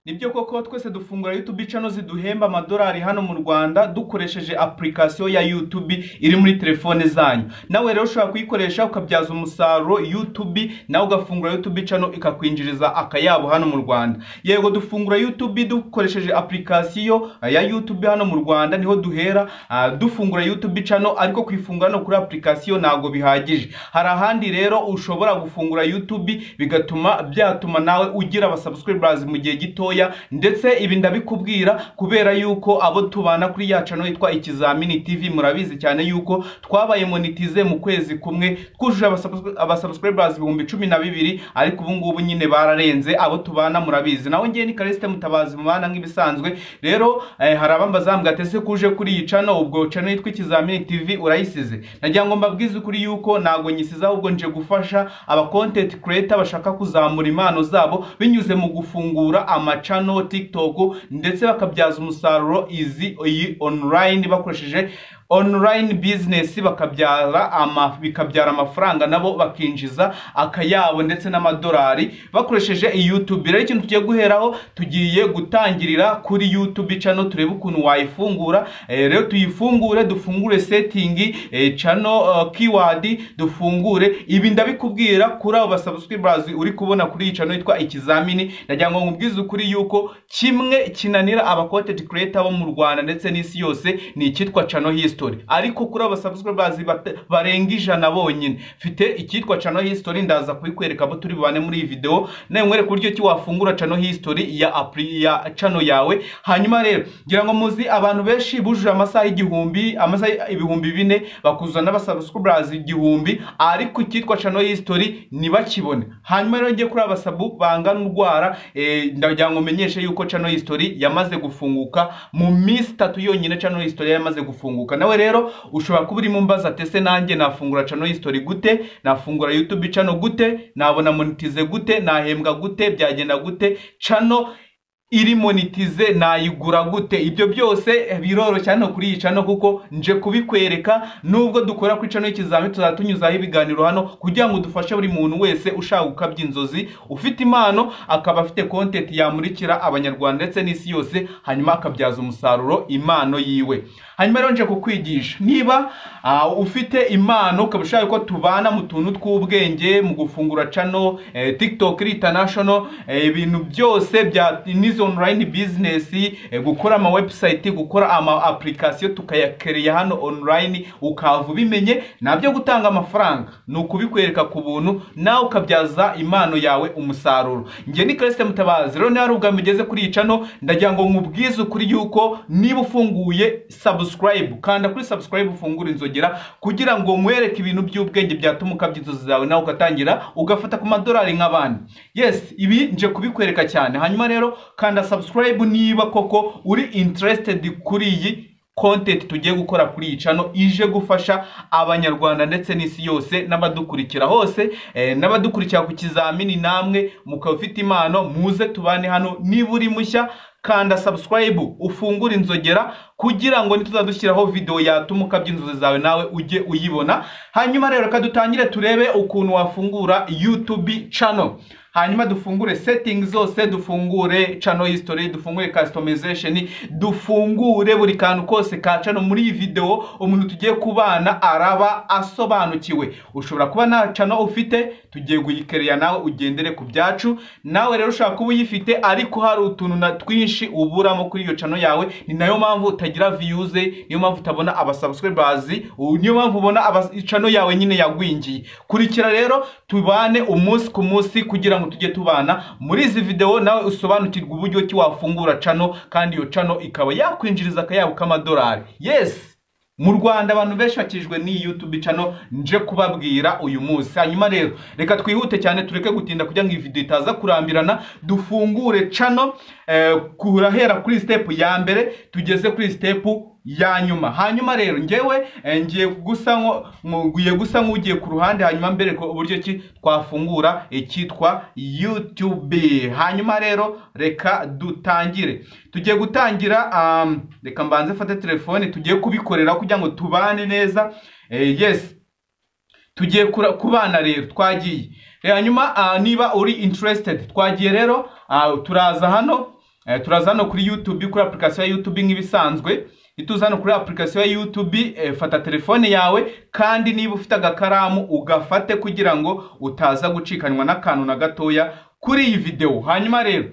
Nibyo koko twese dufungura YouTube channel ziduhemba amadolari hano mu Rwanda dukoresheje application ya YouTube iri muri telefone zanyu. Nawe rero ushobora kuyikoresha ukabyaza umusaruro YouTube nawe ugafungura YouTube channel ikakwinjiriza akayabo hano mu Rwanda. Yego dufungura YouTube dukoresheje application ya YouTube hano mu Rwanda niho duhera dufungura YouTube channel, ariko kwifungura no kuri application nago bihagije. Hari ahandi rero ushobora gufungura YouTube byatuma nawe ugira abasubscribers mu gihe gitoya, ndetse ibi ndabikubwira kubera yuko abo tubana kuri ya channel yitwa Ikizamini TV murabizi cyane yuko twabaye monetize mu kwezi kumwe twujuje abasubscribers 12,000, ariko ubu ngubu nyine bararenze. Abo tubana murabizi, nawe ngiye ni Kariste Mutabazi mubana nk'ibisanzwe. Rero hari abambazambwa atese kuje kuri iyi channel, ubwo channel yitwa Ikizamini TV urayisize. Nagira ngo mbabwize kuri yuko nago nyisiza, ahubwo nje gufasha aba content creator bashaka kuzamura impano zabo binyuze mu gufungura channel TikTok, ndetse bakabyaza umusaruro iyi online bakoresheje online business, bikabyara amafaranga nabo bakinjiza akayabo ndetse n'amadolari bakoresheje YouTube. Rero ikintu tugiye guheraho, tugiye gutangirira kuri YouTube channel turebe ukuntu wayifungura. Rero tuyifungure, dufungure setting, channel keyword, dufungure ibi ndabikubwira kuri abo basubscribers uri kubona kuri iyi channel yitwa Ikizamini. Nagira ngo nkubwize ukuri yuko kimwe kinanira aba content creator bo mu Rwanda ndetse n'isi yose ni ikitwa channel history. Ariko kuri aba subscribers barenga 100 bonyine fite ikitwa channel history, ndaza kubikwereka abo turi bubane muri iyi video, nawe nkwereka uburyo ki wafungura channel history ya channel yawe. Hanyuma rero ngira ngo muzi abantu benshi bujuje amasaha 4,000 bakuzana n'abasubscribers 1,000, ariko ikitwa channel history ntibakibone. Hanyuma rero ngiye kuri abasabu bangana urwara, ndagira ngo menyeshe yuko channel history yamaze gufunguka mu minsi 3 yonyine. Channel history yamaze gufunguka. Nawe rero ushobora kuba uri mu mbaza tese nanjye nafungura channel history gute, nafungura YouTube channel gute, nabona monetize gute, nahembwa gute, byagenda gute, channel iri monetize nayigura gute? Ibyo byose biroro cyane kuri iyi channel kuko nje kubikwereka. Nubwo dukora kuri channel Ikizamini tuzatunyuzaho ibiganiro hano kugira ngo dufashe buri muntu wese ushaka gukabya inzozi, ufite impano akaba afite content yamurikira abanyarwanda ndetse n'isi yose, hanyuma akabyaza umusaruro impano yiwe. Hanyuma rero nje kukwigisha, niba ufite impano ukaba ushaka ko tubana mu tuntu tw'ubwenge mu gufungura channel TikTok international, ibintu byose bya online business, gukora ama website, gukora ama application tukayakereya hano online ukavu bimenye nabyo gutanga amafaranga, nukubikwereka ku buntu nawe ukabyaza impano yawe umusaruro. Ngiye ni Kariste Mutabazi. Rero nawe ubwa mugeze kuri iyi channel ndagira ngo nkubwize ukuri yuko niba ufunguye subscribe, kanda kuri subscribe ufungura inzogera kugira ngo nkwereke ibintu by'ubwenge byatuma ukabya inzozi zawe nawe ugatangira ugafata ku madolari nk'abandi. Yes, ibi nje kubikwereka cyane. Hanyuma rero kanda subscribe niba koko uri interested kuri iyi content tugiye gukora kuri iyi channel ije gufasha abanyarwanda ndetse n'isi yose n'abadukurikira hose, n'abadukurikira ku Kizamini. Namwe mukaba ufite impano muze tubane hano. Niba uri mushya kanda subscribe ufungura inzogera kugira ngo nituzadushyiraho video yatuma ukabya inzozi zawe nawe ujye uyibona. Hanyuma rero kadutangire turebe ukuntu wafungura YouTube channel. Hanyuma dufungure settings zose, dufungure channel history, dufungure customization, dufungure buri kantu kose ka channel. Muri iyi video umuntu tugiye kubana araba asobanukiwe. Ushobora kuba na channel ufite tugiye guyikereya nawe ugendere ku byacu. Nawe rero ushaka kuba uyifite ariko hari utuntu na twinshi uburamo kuri iyo channel yawe, ni nayo mpamvu utagira views, niyo mpamvu utabona abasubscribers, niyo mpamvu ubona channel yawe nyine yagwingiye. Kurikira rero tubane umunsi ku munsi kugira ngo tujye tubana muri izi video, nawe usobanukirwa uburyo ki wafungura channel kandi iyo channel ikaba yakwinjiriza akayabo k'amadolari. Yes, mu Rwanda abantu benshi bakijwe ni YouTube channel nje kubabwira uyu munsi. Hanyuma rero reka twihute cyane tureke gutinda kugira ngo iyi video itaza kurambirana. Dufungure channel kurahera kuri step ya mbere tugeze kuri step ya nyuma. Hanyuma rero ngewe ngiye gusa nk'ugiye ku ruhande, hanyuma mbere ko uburyo ki twafungura ikitwa YouTube. Hanyuma rero reka dutangire. Tugiye gutangira, reka mbanze fate telefone tugiye kubikorera kugira ngo tubane neza. Yes, tugiye kubana rero twagiye. Hanyuma niba uri interested twagiye rero turaza hano turaza hano kuri YouTube, kuri application ya YouTube nk'ibisanzwe. Ituza hano kuri application ya YouTube, fata telefone yawe kandi niba ufite agakaramu ugafate kugira ngo utaza gucikanwa n'akantu na gatoya kuri iyi video. Hanyuma rero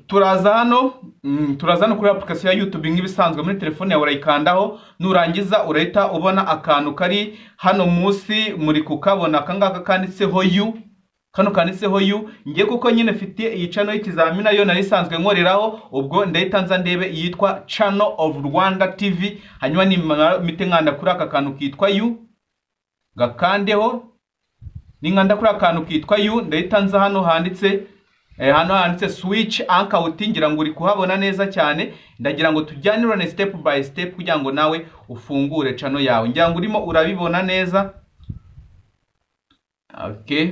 turaza hano kuri application ya YouTube nk'ibisanzwe muri telefone yawe, urayikandaho, nurangiza urahita ubona akantu kari hano munsi, muri kukabona akangaka kanditseho you. Kano kanditseho you, ngiye kuko nyine mfitiye iyi channel y'ikizamini nayo nari sanzwe nkoreraho, ubwo ndahita nza ndebe yitwa Channel of Rwanda TV. Hanyuma ni mite nkanda kuri aka kantu kitwa you, gakandeho, ninkanda kuri akantu kitwa you, ndahita nza hano handitse switch account, ngira ngo uri kuhabona neza cyane. Ndagira ngo tujyanirane step by step kugira ngo nawe ufungure channel yawe, ngira ngo urimo urabibona neza. Okay,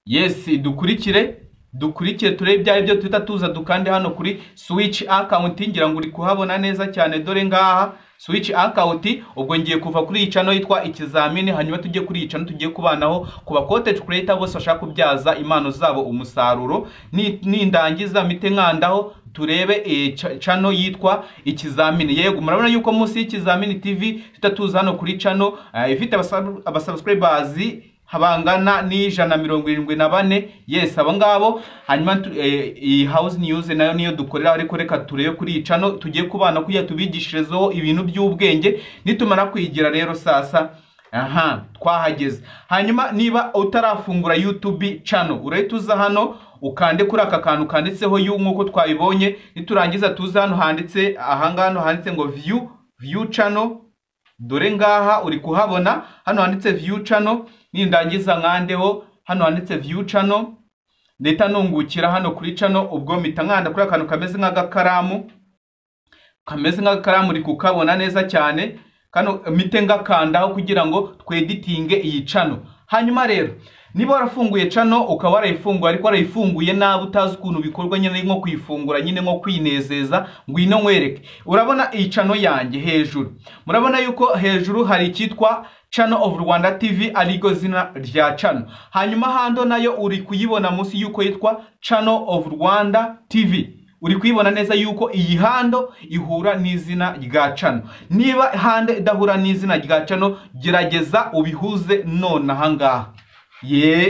yes, dukurikire turebe bya byo twita tuza dukande hano kuri switch account, ngira ngo uri kuhabona neza cyane. Dore ngaha switch account, ubwo ngiye kuva kuri iyi channel yitwa ikizamini, hanyuma tujye kuri iyi channel tugiye kubanaho kuba content creator bose bashaka kubyaza impano zabo umusaruro. Nindangiza mite nkandaho turebe channel yitwa ikizamini. Yego, murabona yuko munsi y'ikizamini TV tutatuza hano kuri channel ifite abasubscribers habangana ni 174. Yes, abangabo. Hanyuma iyi house news nayo niyo dukorera, ariko reka turebe kuri iyi channel tugiye kubana kuya tubigishirezo ibintu by'ubwenge. Nitumara kwigira rero sasa twahageze. Hanyuma niba utarafungura YouTube channel, urahita uza hano ukande kuri aka kantu kanditseho you nkuko twabibonye. Niturangiza tuza hano handitse handitse ngo view channel. Dore ngaha uri kuhabona hano handitse view channel. Nindangiza nkandeho hano handitse view channel, ndeta nungukira hano kuri channel, ubwo mpita nkanda kuri akantu kameze nk'agakaramu uri kukabona neza cyane. Kano mite ngakandaho kugira ngo tweditinge iyi channel. Hanyuma rero niba warafunguye channel ukaba warayifunguye ariko warayifunguye nabi utazi ukuntu bikorwa nyine nko kwifungura nyine nko kwinezeza, ngwino nkwereke. Urabona iyi channel yanjye hejuru, murabona yuko hejuru hari ikitwa Channel of Rwanda TV arigo zina rya channel. Hanyuma hando nayo uri kuyibona munsi yuko yitwa Channel of Rwanda TV. Uri kuyibona neza yuko iyi hando ihura n'izina rya channel. Niba hande idahura n'izina rya channel, gerageza ubihuze nonaha ngaha.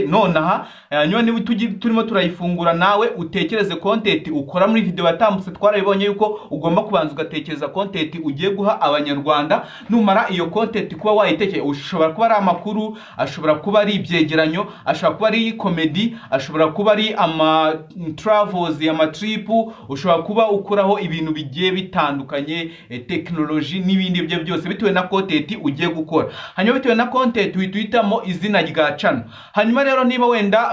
Nonaha hanyuma niba turimo turayifungura nawe utekereze content ukora muri video yatambutse. Twarabibonye yuko ugomba kubanza ugatekereza content ugiye guha abanyarwanda. Numara iyo content kuba wayitekeye, ushobora kuba ari amakuru, ashobora kuba ari ibyegeranyo, ashobora kuba ari comedy, ashobora kuba ari ama travels, ama trip, ushobora kuba ukuraho ibintu bigiye bitandukanye, technology n'ibindi byo byose bitewe na content ugiye gukora. Hanyuma bitewe na content uhitamo izina rya channel. Hanyuma rero niba wenda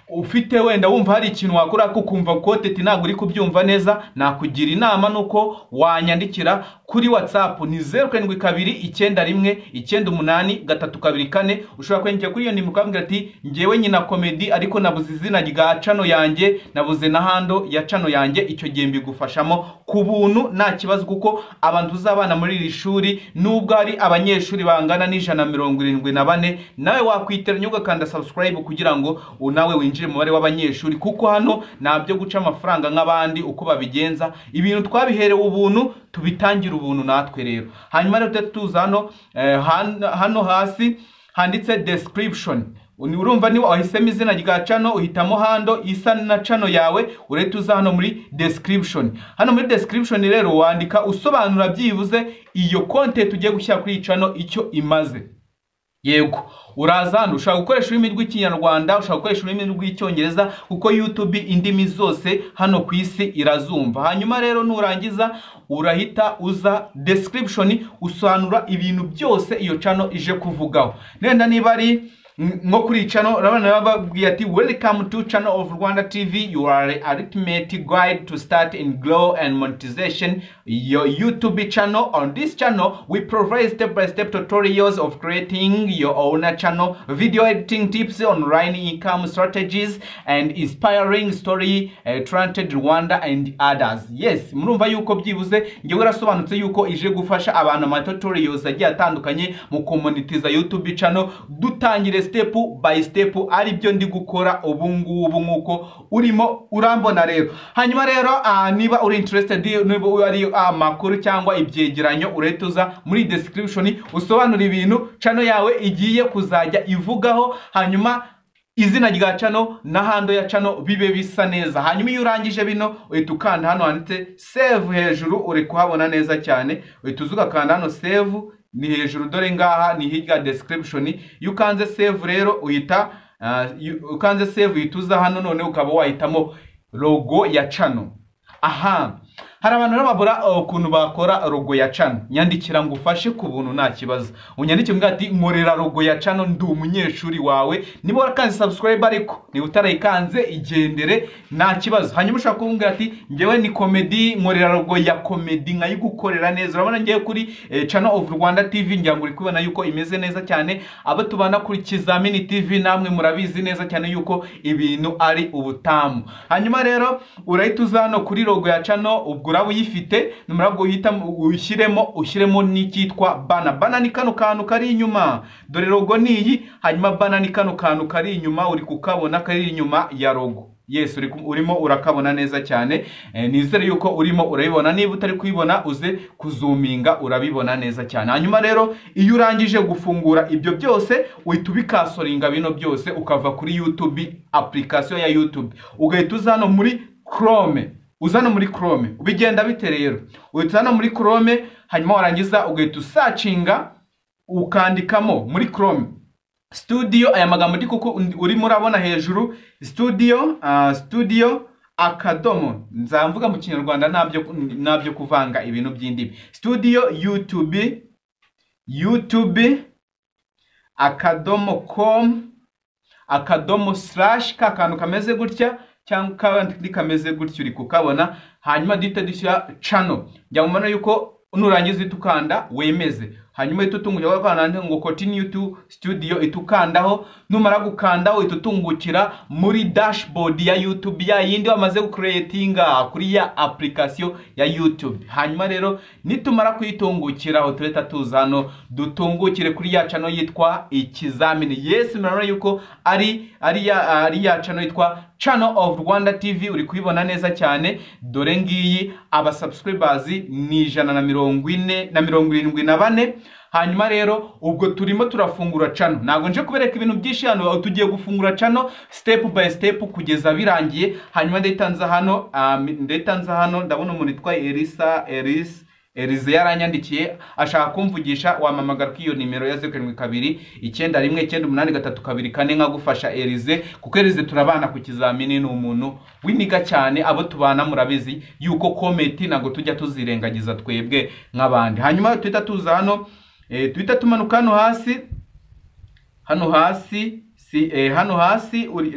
ufite wenda wumva hari ikintu wakora kukumva content ntabwo uri kubyumva neza, nakugira inama nuko wanyandikira kuri WhatsApp ni 0729198324. ushobora kwandikira kuri iyo nimero ukambwira ati ngewe nyina comedy ariko nabuze izina rya channel yanjye, nabuze na hando ya channel yanjye. Icyo gihe mbigufashamo ku buntu nta kibazo, kuko abantu uzabana muri iri shuri nubwo ari abanyeshuri bangana n'174, nawe wakwiteranya ugakanda subscribe kugira ngo nawe winjire mu bare w'abanyeshuri, kuko hano nabyo guca amafaranga nk'abandi uko babigenza. Ibintu twabiherewe ubuntu tubitangira ubuntu natwe rero. Hanyuma rero tuza hano hasi handitse description. Urumva niba wahisemo izina rya channel uhitamo hando isa na channel yawe, urahita uza hano muri description. Hano muri description rero wandika usobanura byibuze iyo content ugiye gushyira kuri channel icyo imaze. Yego, uraza hano ushaka gukoresha ururimi rw'ikinyarwanda, ushaka gukoresha ururimi rw'icyongereza, kuko YouTube indimi zose hano ku isi irazumva. Hanyuma rero nurangiza urahita uza description usobanura ibintu byose iyo channel ije kuvugaho. Nenda niba ari nko kuri channel urabona babwiye ati welcome to Channel of Rwanda TV, you are a ultimate guide to start and grow and monetization your YouTube channel. On this channel we provide step-by-step tutorials of creating your own channel, video editing tips, online income strategies and inspiring story talented Rwanda and others. Yes, murumva yuko byibuze ngiye warasobanutse yuko ije gufasha abantu ama tutorials agiye atandukanye mu kumonetiza YouTube channel. Dutangire step by step ari byo ndi gukora ubu ngubu nkuko urimo urambona rero. Hanyuma rero niba uri interested, niba ari amakuru cyangwa ibyegeranyo, uretuza muri description usobanura ibintu channel yawe igiye kuzajya ivugaho, hanyuma izina rya channel na hando ya channel bibe bisa neza. Hanyuma iyo urangije bino uhita ukanda hano handitse save hejuru, uri kuhabona neza cyane, uhita uzuga kanda hano save, ni hejuru dore ngaha ni hirya description. Iyo ukanze save rero uhita ukanze save uhita uza hano, none ukaba wahitamo logo ya channel. Aha, hari abantu babura ukuntu bakora logo ya channel, nyandikira ngo ufashe ku buntu nta kibazo. Unyandike mbwa ati nkorera logo ya channel, ndi umunyeshuri wawe. Niba warakanze subscribe ariko ni utarayikanze igendere nta kibazo. Hanyuma ushaka kumbwira ati ngewe ni comedy, nkorera logo ya comedy nkayigukorera neza. Urabona ngiye kuri Channel of Rwanda TV, ngira ngo uri kubona yuko imeze neza cyane. Abo tubana kuri Kizamini TV namwe murabizi neza cyane yuko ibintu ari ubutamu. Hanyuma rero urahita uzano kuri logo ya channel, ubwo uraba uyifite, numara guhita ushyiremo n'ikitwa bana ni kano kantu kari inyuma, dore logo niyi. Hanyuma bana ni kano kantu kari inyuma, uri kukabona kari inyuma ya logo. Yes, urimo urakabona neza cyane. Nizere yuko urimo urabibona. Niba utari kuyibona uze kuzuminga, urabibona neza cyane. Hanyuma rero iyo urangije gufungura ibyo byose uhita ubikasoringa bino byose, ukava kuri YouTube, application ya YouTube, ugahita uzano muri Chrome. Uzana muri Chrome ubigenda bite rero? Uhita muri Chrome, hanyuma warangiza ugahita searchinga, ukandikamo muri Chrome studio, aya magambo ndi kuko uri murabona hejuru, studio akadomo, nzamvuga mu Kinyarwanda nabyo kuvanga ibintu by'indimi. Studio YouTube akadomo.com akadomo / kakantu kameze gutya cyangwa kandi kameze gutyo uri kukabona. Hanyuma dushyira channel, njya mubona yuko nurangiza itukanda wemeze. Hanyuma itutungukira bakana ngo continue to studio, itukandaho. Numara gukandaho itutungukira muri dashboard ya YouTube ya yindi wamaze gucreatinga kuri ya application ya YouTube. Hanyuma rero nitumara kuyitungukira utureta tuzano dutungukire kuri ya channel yitwa Ikizamini. Yes, murabona yuko ari ya channel yitwa Channel of Rwanda TV, uri kuyibona neza cyane. Dore ngiyi aba subscribers ni 174. Hanyuma rero ubwo turimo turafungura channel, nago nje kubereka ibintu byinshi hano. Tugiye gufungura channel step by step kugeza birangiye. Hanyuma ndetanza hano ndabona umuntu yitwa Elise yaranyandikiye ashaka kumvugisha, wamamagara k'iyo nimero ya 0729919324 nkagufasha Elise, kuko Elise turabana ku Kizamini, ni umuntu winiga cyane. Abo tubana murabizi yuko comment nago tujya tuzirengagiza twebwe nk'abandi. Hanyuma twita tuza hano, twita tumanuka hano hasi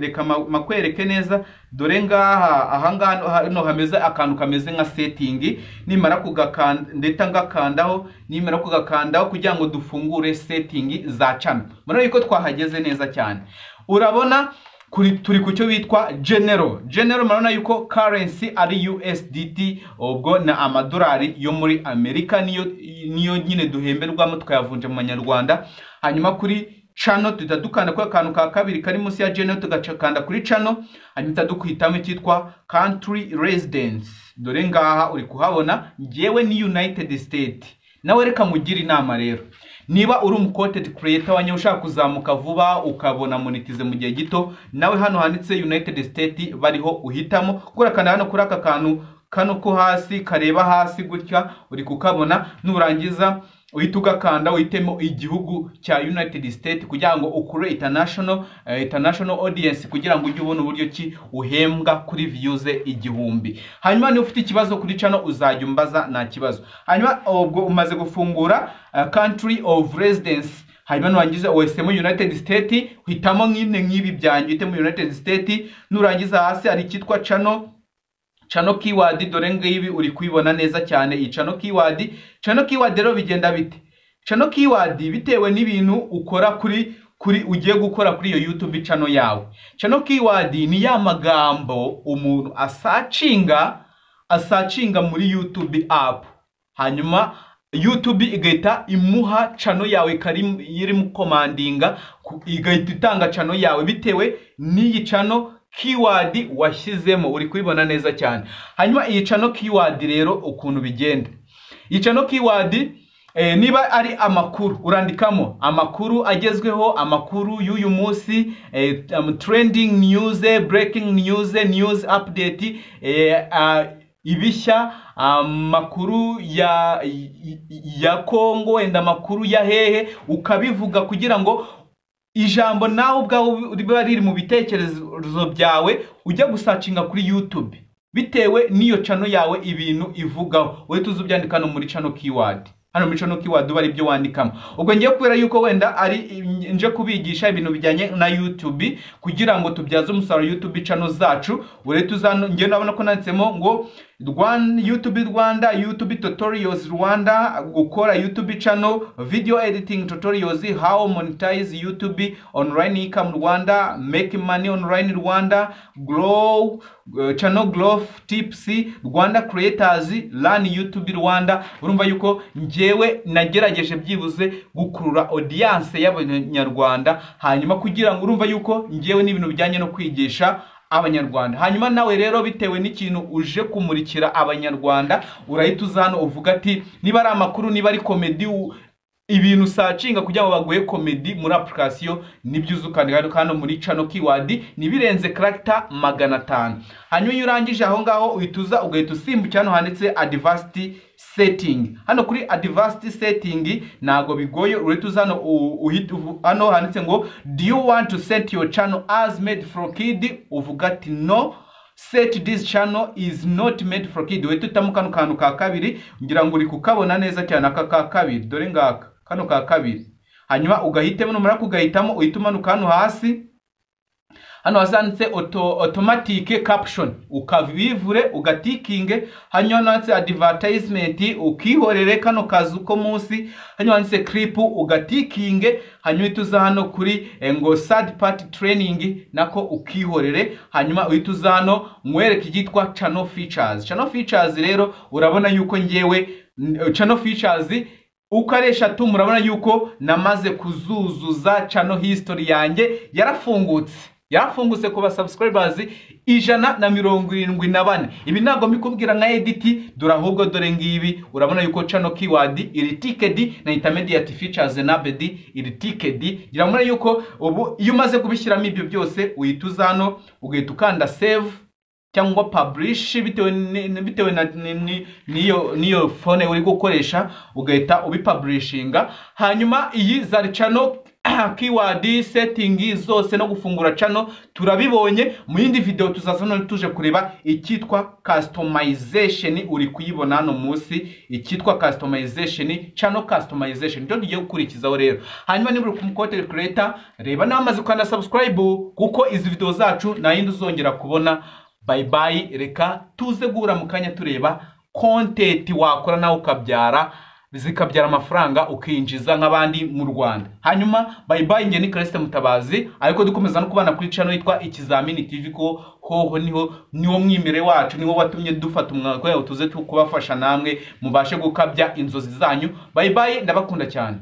reka makwereke neza. Dore ngaha ahangaha hano hameze akantu kameze nka setting, nimara kugakanda ndeta ngakandaho, nimara kugakandaho kugira ngo dufungure setting za channel. Murabona yuko twahageze neza cyane. Urabona turi ku cyo bitwa general. Murabona yuko currency ari USDT, ubwo na amadolari yo muri Amerika, niyo nyine duhemberwamo tukayavunja mu manyarwanda. Hanyuma kuri channel tutadukanda kwa kantu ka kabiri kari munsi ya general, tugacakanda kuri channel. Hanyuma tudukwitamo cyitwa country residence. Dore ngaha uri kuhabona ngewe ni United States. Nawe reka mugira inama rero, niba uri content creator wanye ushaka kuzamuka vuba ukabona monetize mu gihe gito, nawe hano handitse United States bariho uhitamo. Kora kana hano kuri aka kantu kano ko hasi kareba hasi gutya, uri kukabona. Nurangiza uhita ugakanda uhitemo igihugu cya United States kugira ngo ukure international audience, kugira ngo ujye ubona uburyo ki uhembwa kuri views 1000. Hanyuma ni ufite ikibazo kuri channel uzajya umbaza nta kibazo. Hanyuma ubwo umaze gufungura country of residence, hanyuma nurangiza uhisemo United States, uhitamo nk'ibi byanjye, uhitemo United States. Nurangiza hasi ari kitwa channel keyword. Dore ngibi uri kwibona neza cyane iyi channel keyword rero bigenda bite? Channel keyword bitewe n'ibintu ukora kuri ugiye gukora kuri iyo YouTube channel yawe. Channel keyword ni ya magambo umuntu asacinga muri YouTube app, hanyuma YouTube igahita imuha channel yawe iri mu commandinga, igahita itanga channel yawe bitewe n'iyi channel keyword washyizemo. Uri kubibona neza cyane. Hanyuma iyi channel keyword rero ukuntu bigenda, iyi channel keyword niba ari amakuru urandikamo amakuru agezweho, amakuru y'uyu munsi, trending news, breaking news, news update, ibishya, amakuru ya Kongo, wenda amakuru ya hehe, ukabivuga kugira ngo ijambo nawe ubwawe riba riri mu bitekerezo byawe ujya gusacinga kuri YouTube bitewe niyo channel yawe ibintu ivugaho, we tuzubyandika no muri channel keyword. Hano muri channel keyword bari byo wandikamo. Ubwo ngiye kubera yuko wenda ari nje kubigisha ibintu bijyanye na YouTube kugira ngo tubyaze umusaruro YouTube channel zacu, ure tuzano ngiye nabona ko nanditsemo ngo YouTube Rwanda, YouTube tutorials Rwanda, gukora YouTube channel, video editing tutorials, how monetize YouTube, online income Rwanda, make money online Rwanda, grow channel growth tips Rwanda, creators learn YouTube Rwanda. Urumva yuko ngewe nagerageje byibuze gukurura audience y'abanyarwanda, hanyuma kugira ngo urumva yuko ngewe n'ibintu bijyanye no kwigisha abanyarwanda. Hanyuma nawe rero bitewe n'ikintu uje kumurikira abanyarwanda, urahita uzano uvuga ati niba ari amakuru, niba ari comedy, ibintu sacinga kugira ngo baguhe comedy muri application, nibyo uzukandika hano muri channel keyword nibirenze character 500. Hanyuma iyo urangije aho ngaho uhituza ugahita usimbuka hano handitse advanced setting. Hano kuri advanced setting nago bigoye, urahita hano handitse ngo do you want to set your channel as made for kid? Uvuga ati no, set this channel is not made for kid. Uhita utamukano kantu ka kabiri, ngira ngo uri kukabona neza cyane aka ka kabiri, dore ngaka kano ka kabiri. Hanyuma ugahitemo, numara kugahitamo uhita umanuka hano hasi, hano hazanditse automatic caption, ukavivure ugatikinge. Hanyuma handitse advertisement, ukihorere kano kazu ko munsi. Hanyuma handitse clip, ugatikinge. Hanyuma tuza hano kuri ngo third party training, nako ukihorere. Hanyuma uhituza hano mwereke igitwa channel features. Channel features rero urabona yuko ngewe channel features ukaresha tu, murabona yuko namaze kuzuzuza channel history yanjye yarafungutse kuba subscribers 174. Ibi ntabwo mikubwira nka edit, dore ahubwo dore ngibi. Urabona yuko channel keyword iri ticked na intermediate features na bd iri ticked. Giramura yuko ubu iyo umaze kubishyiramo ibyo byose uhituza hano ugahita ukanda save cyangwa publish bitewe niyo phone uri gukoresha, ugahita ubipublishinga. Hanyuma iyi za channel keyword setting zose no gufungura channel turabibonye mu yindi video. Tuzazana tuje kureba ikitwa customization, uri kuyibona hano munsi, ikitwa customization, channel customization ndio tugiye gukurikizaho rero. Hanyuma niba uri content creator, reba namaze ukanda subscribe kuko izi video zacu na yindi uzongera kubona. Bye bye, reka tuze guhura mu kanya tureba content wakora nawe ukabyara zikabyara amafaranga ukinjiza nk'abandi mu Rwanda. Hanyuma bye bye, nge ni Christ Mutabazi, ariko dukomeza no kubana kuri channel yitwa Ikizamini TV, ko hoho niwo mwimere wacu, niwo watumye dufata umwaka tuze kubafasha namwe mubashe gukabya inzozi zanyu. Bye bye, ndabakunda cyane.